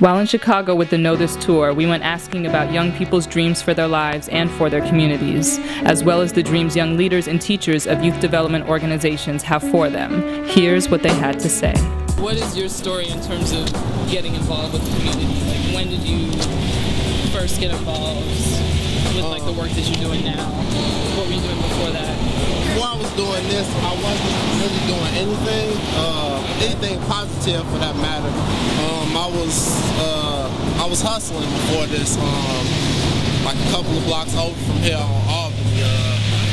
While in Chicago with the Know This tour, we went asking about young people's dreams for their lives and for their communities, as well as the dreams young leaders and teachers of youth development organizations have for them. Here's what they had to say. What is your story in terms of getting involved with the community? Like, when did you first get involved with like the work that you're doing now? What were you doing before that? Before I was doing this, I wasn't really doing anything positive for that matter. I was hustling before this, like a couple of blocks over from here on Albany,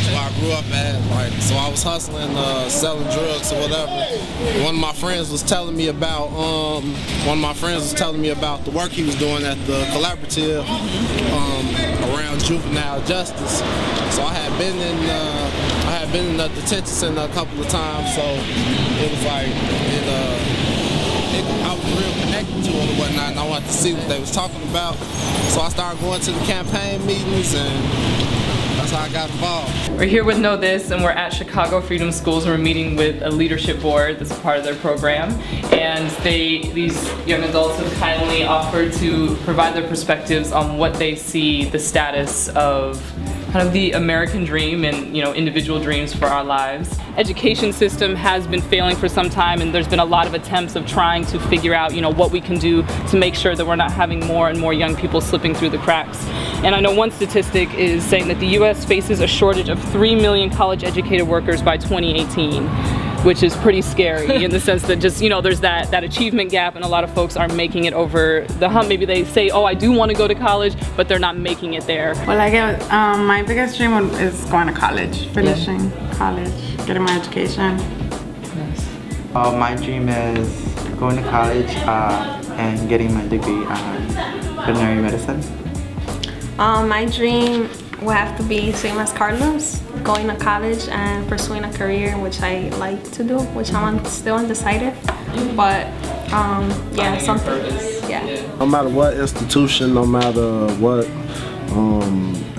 where I grew up at. So I was hustling, selling drugs or whatever. One of my friends was telling me about the work he was doing at the collaborative around juvenile justice. So I had been in the detention center a couple of times, so it was like I was real connected to it and whatnot, and I wanted to see what they was talking about. So I started going to the campaign meetings, and that's how I got involved. We're here with Know This, and we're at Chicago Freedom Schools, and we're meeting with a leadership board that's a part of their program. And these young adults have kindly offered to provide their perspectives on what they see the status of kind of the American dream and, you know, individual dreams for our lives. Education system has been failing for some time, and there's been a lot of attempts of trying to figure out, you know, what we can do to make sure that we're not having more and more young people slipping through the cracks. And I know one statistic is saying that the US faces a shortage of 3 million college-educated workers by 2018. Which is pretty scary in the sense that just, you know, there's that achievement gap, and a lot of folks aren't making it over the hump. Maybe they say, oh, I do want to go to college, but they're not making it there. Well, I guess my biggest dream is going to college, finishing college, getting my education. Nice. My dream is going to college and getting my degree in veterinary medicine. My dream will have to be same as Carlos, going to college and pursuing a career which I like to do, which I'm still undecided, but yeah, something. Yeah. No matter what institution, no matter what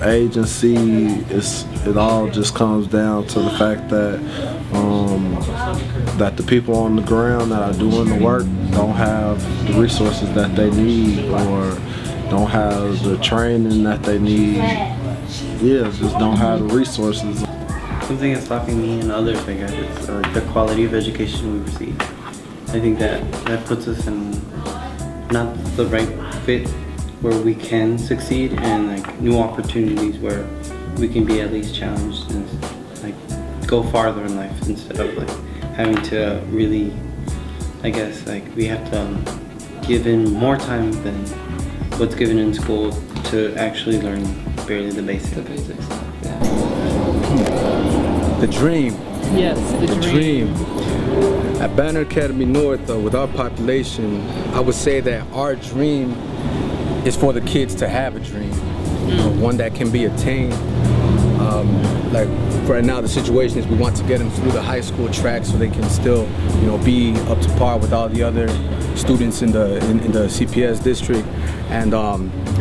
agency, it all just comes down to the fact that that the people on the ground that are doing the work don't have the resources that they need, or don't have the training that they need. Yeah, just don't have the resources. Something that's stopping me and others, I guess, is the quality of education we receive. I think that puts us in not the right fit where we can succeed, and like new opportunities where we can be at least challenged and like go farther in life, instead of like having to really, I guess, like we have to give in more time than what's given in school to actually learn barely the basics. Yeah. The dream. Yes, the dream. At Banner Academy North, with our population, I would say that our dream is for the kids to have a dream, one that can be attained. Like for right now, the situation is we want to get them through the high school track so they can still, you know, be up to par with all the other students in the CPS district, and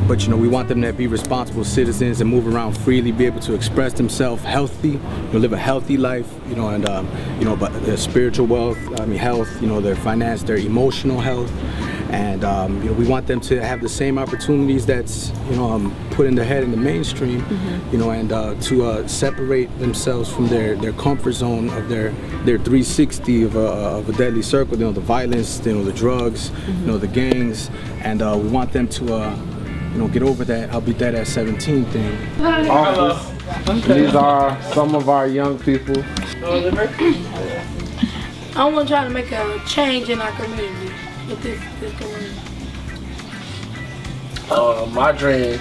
but you know, we want them to be responsible citizens and move around freely, be able to express themselves healthy, you know, live a healthy life, you know, and you know, but their spiritual wealth, health, you know, their finance, their emotional health, and you know, we want them to have the same opportunities that's, you know, put in their head in the mainstream, you know, and to separate themselves from their comfort zone of their 360 of a deadly circle, you know, the violence, you know, the drugs, you know, the gangs, and we want them to you know, get over that I'll be dead at 17 thing. Office. These are some of our young people. I want to try to make a change in our community with this community. My dream,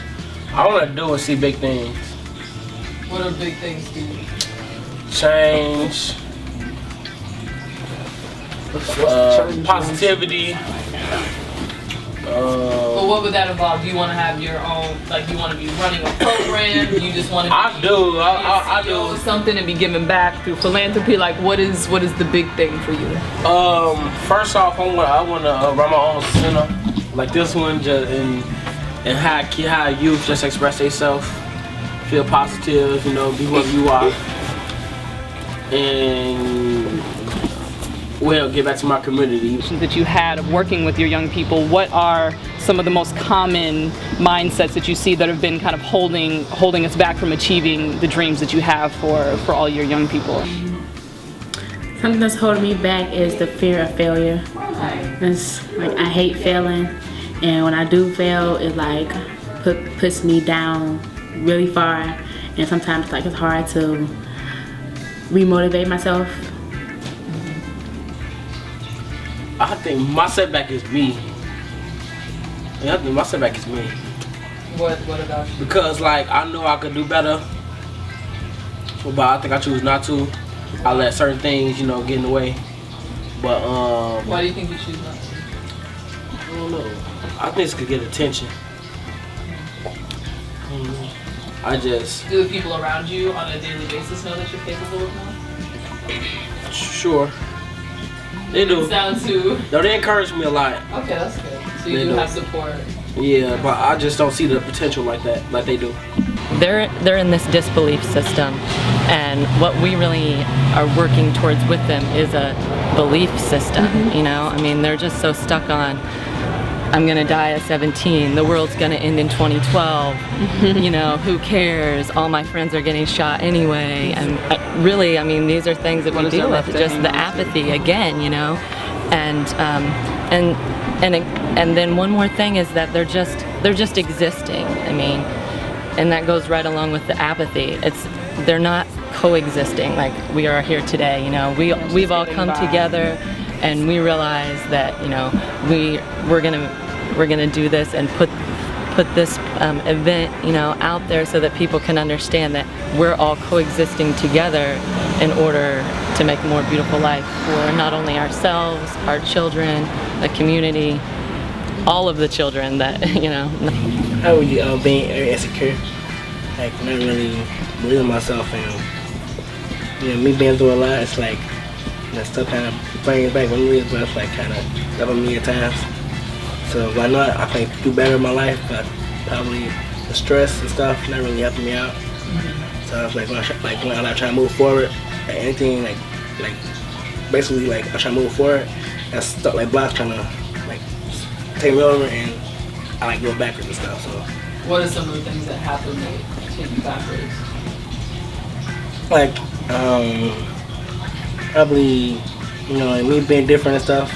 I want to do and see big things. What are big things to you? Change, positivity. Well, what would that involve? Do you want to have your own, like, you want to be running a program? Do you just want to I do something and be giving back through philanthropy? Like, what is the big thing for you? First off, I want to run my own center like this one, and how youth just express themselves, feel positive, you know, be whoever you are, and will give back to my community. That you had of working with your young people, what are some of the most common mindsets that you see that have been kind of holding us back from achieving the dreams that you have for all your young people? Something that's holding me back is the fear of failure. It's like I hate failing, and when I do fail, it like puts me down really far, and sometimes like it's hard to remotivate myself. I think my setback is me. Yeah, I think my setback is me. What about you? Because like I know I could do better, but I think I choose not to. I let certain things, you know, get in the way. But Why do you think you choose not to? I don't know. I think this could get attention. I just Do the people around you on a daily basis know that you're capable of more? sure they do. Down to No, they encourage me a lot. okay, that's good. So you They do do. have support. Yeah, but I just don't see the potential like that, like they do. They're in this disbelief system, and what we really are working towards with them is a belief system. You know, I mean, they're just so stuck on, I'm gonna die at 17, the world's gonna end in 2012, you know, who cares, all my friends are getting shot anyway, and really, I mean, these are things that we is there deal with, left to just hang the on to? apathy again, you know, and then one more thing is that they're just existing. I mean, and that goes right along with the apathy. They're not coexisting like we are here today. You know, we've all come together, and we realize that, you know, we're gonna do this and put this event, you know, out there so that people can understand that we're all coexisting together in order to make a more beautiful life for not only ourselves, our children, the community, all of the children that, you know. I would being very insecure, like not really believing myself, and you know, me being through a lot, it's like that stuff kind of brings back memories, but it's like kind of stopping me at times. So why not? I can do better in my life, but probably the stress and stuff not really helping me out. So I was like, when I try to move forward, like anything, like basically like I try to move forward, and stuff like blocks trying to like take me over, and I like go backwards and stuff. So What are some of the things that happen that take you backwards? like probably, you know, like me being different and stuff.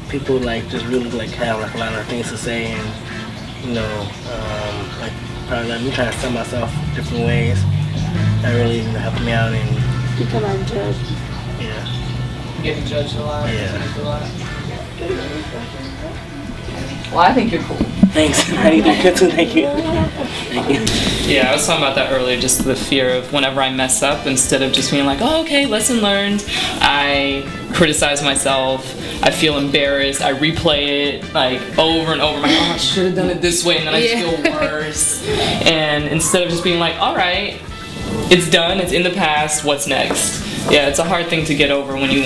People like just really like have like a lot of things to say, and you know, like probably like me trying to sell myself different ways. That really helped me out, and People like judge. yeah. Getting judged a lot. Yeah. teased a lot. Well, I think you're cool. Thanks. How do you do? Good too. Thank you. Thank you. Yeah, I was talking about that earlier, just the fear of whenever I mess up, instead of just being like, oh, okay, lesson learned, I criticize myself, I feel embarrassed, I replay it like over and over, I'm like, oh, I should have done it this way, and then I just feel worse. And instead of just being like, all right, it's done, it's in the past, what's next? Yeah, it's a hard thing to get over when you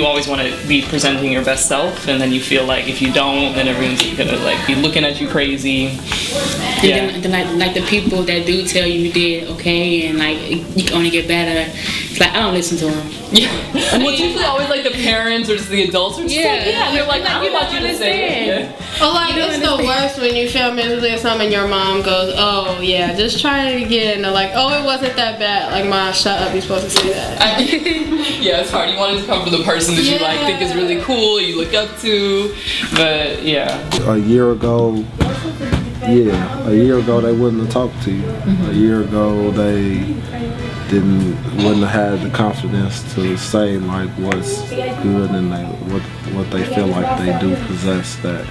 always want to be presenting your best self, and then you feel like if you don't, then everyone's gonna like be looking at you crazy. Yeah. And then like the people that do tell you did okay, and like you can only get better, it's like I don't listen to them. Yeah. Well, it's usually always like the parents or just the adults are just like, yeah, they're like, I don't want you to say it. Yeah. Or like, it's the worst when you feel mentally or something and your mom goes, oh yeah, just try it again. Or like, oh, it wasn't that bad. Like, Mom, shut up, you're supposed to say that. Yeah, it's hard. You want it to come from the person that you like, think is really cool, you look up to, but yeah. A year ago they wouldn't have talked to you. A year ago they wouldn't have had the confidence to say like what's good and what they feel like they do possess that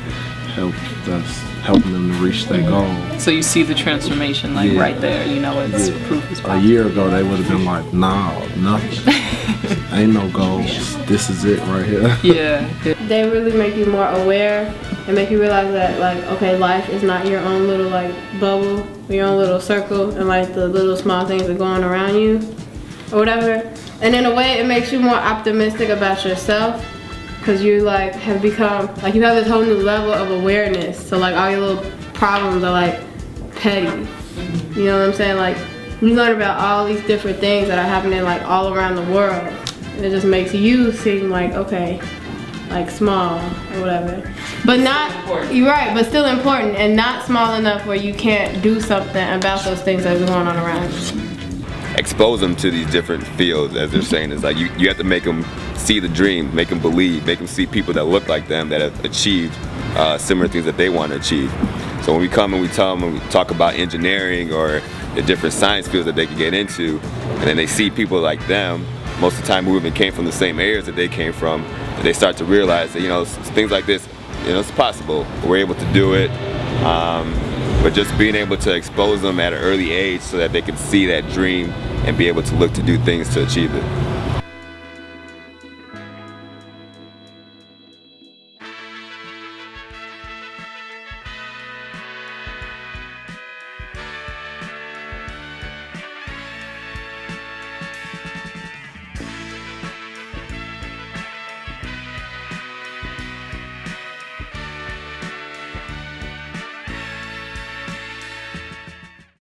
helping them to reach their goal. So you see the transformation like right there, you know it's proof is possible. A year ago they would have been like, nah, nothing. Ain't no goals. This is it right here. Yeah. They really make you more aware and make you realize that like, okay, life is not your own little like bubble, your own little circle, and like the little small things are going around you or whatever. And in a way it makes you more optimistic about yourself, because you like have become, like you have this whole new level of awareness. So like all your little problems are like petty. You know what I'm saying? Like you learn about all these different things that are happening like all around the world. and it just makes you seem like, okay, like small or whatever. But not, you're right, but still important, and not small enough where you can't do something about those things that are going on around you. Expose them to these different fields, as they're saying. It's like you have to make them see the dream, make them believe, make them see people that look like them that have achieved similar things that they want to achieve. So when we come and we tell them, and we talk about engineering or the different science fields that they can get into, and then they see people like them, most of the time who even came from the same areas that they came from, and they start to realize that, you know, things like this, you know, it's possible. We're able to do it. But just being able to expose them at an early age so that they can see that dream and be able to look to do things to achieve it.